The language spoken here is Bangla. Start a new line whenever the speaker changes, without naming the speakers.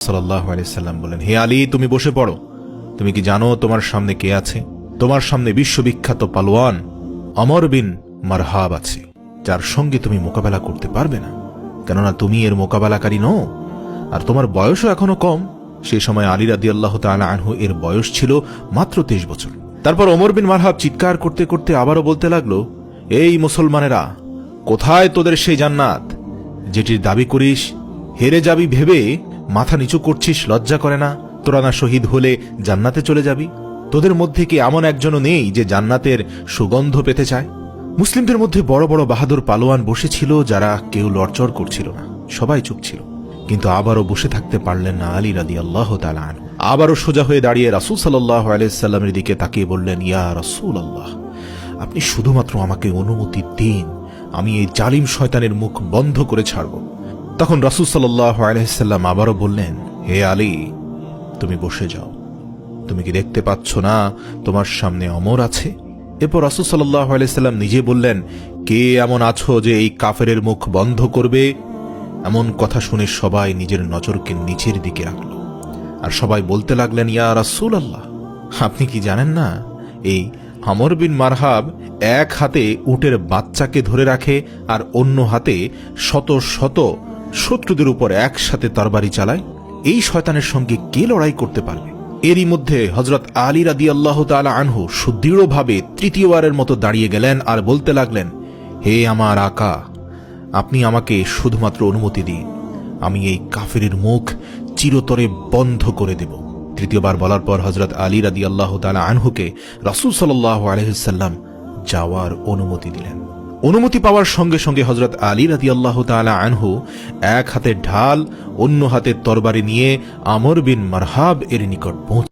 সাল্লাল্লাহু আলাইহি সাল্লাম বলেন, হে আলী, তুমি বসে পড়ো। তুমি কি জানো তোমার সামনে কে আছে? তোমার সামনে বিশ্ববিখ্যাত পালোয়ান আমর বিন মারহাব আছে, যার সঙ্গে তুমি মোকাবেলা করতে পারবে না, কেননা তুমি এর মোকাবেলাকারী নও, আর তোমার বয়সও এখনো কম। সেই সময় আলী রাদিয়াল্লাহু তাআলা আনহু এর বয়স ছিল মাত্র 23 বছর। তারপর ওমর বিন মারহাব চিৎকার করতে করতে আবারও বলতে লাগলো, এই মুসলমানেরা, কোথায় তোদের সেই জান্নাত যেটির দাবি করিস? হেরে যাবি ভেবে মাথা নিচু করছিস, লজ্জা করে না? তোরা না শহীদ হলে জান্নাতে চলে যাবি? তোদের মধ্যে কি এমন একজনও নেই যে জান্নাতের সুগন্ধ পেতে চায়? মুসলিমদের মধ্যে বড় বড় বাহাদুর পালোয়ান বসেছিল, যারা কেউ লড়চড় করছিল না, সবাই চুপ ছিল। কিন্তু আবারও বসে থাকতে পারলেন না আলী রাদিয়াল্লাহু তাআলা আনহু। আবারও সোজা হয়ে দাঁড়িয়ে রাসূল সাল্লাল্লাহু আলাইহি সাল্লামের দিকে তাকিয়ে বললেন, ইয়া রাসূলুল্লাহ, আপনি শুধুমাত্র আমাকে অনুমতি দিন, আমি এই জালিম শয়তানের মুখ বন্ধ করে ছাড়ব। তখন রাসূল সাল্লাল্লাহু আলাইহি সাল্লাম আবারও বললেন, হে আলী, তুমি বসে যাও। তুমি কি দেখতে পাচ্ছ না তোমার সামনে ওমর আছে? এরপর রাসূল সাল্লাল্লাহু আলাইহি সাল্লাম নিজে বললেন, কে এমন আছো যে এই কাফেরের মুখ বন্ধ করবে? এমন কথা শুনে সবাই নিজের নজরকে নিচের দিকে রাখল, আর সবাই বলতে লাগলেন, ইয়া রাসূলুল্লাহ, আপনি কি জানেন না এই আমর বিন মারহাব এক হাতে উটের বাচ্চাকে ধরে রাখে আর অন্য হাতে শত শত শত্রুদের উপর একসাথে তরবারি চালায়? এই শয়তানের সঙ্গে কে লড়াই করতে পারবে? এরই মধ্যে হযরত আলী রাদিয়াল্লাহু তাআলা আনহু সুদৃঢ়ভাবে তৃতীয়বারের মতো দাঁড়িয়ে গেলেন আর বলতে লাগলেন, হে আমার আকা, আপনি আমাকে শুধুমাত্র অনুমতি দিন, আমি এই কাফেরের মুখ চিরতরে বন্ধ করে দেব। তৃতীয়বার বলার পর হযরত আলী রাদিয়াল্লাহু তাআলা আনহুকে রাসূল সাল্লাল্লাহু আলাইহি সাল্লাম যাওয়ার অনুমতি দিলেন। অনুমতি পাওয়ার সঙ্গে সঙ্গে হযরত আলী রাদিয়াল্লাহু তাআলা আনহু এক হাতে ঢাল, অন্য হাতে তরবারি নিয়ে আমর বিন মারহাব এর নিকট পৌঁছ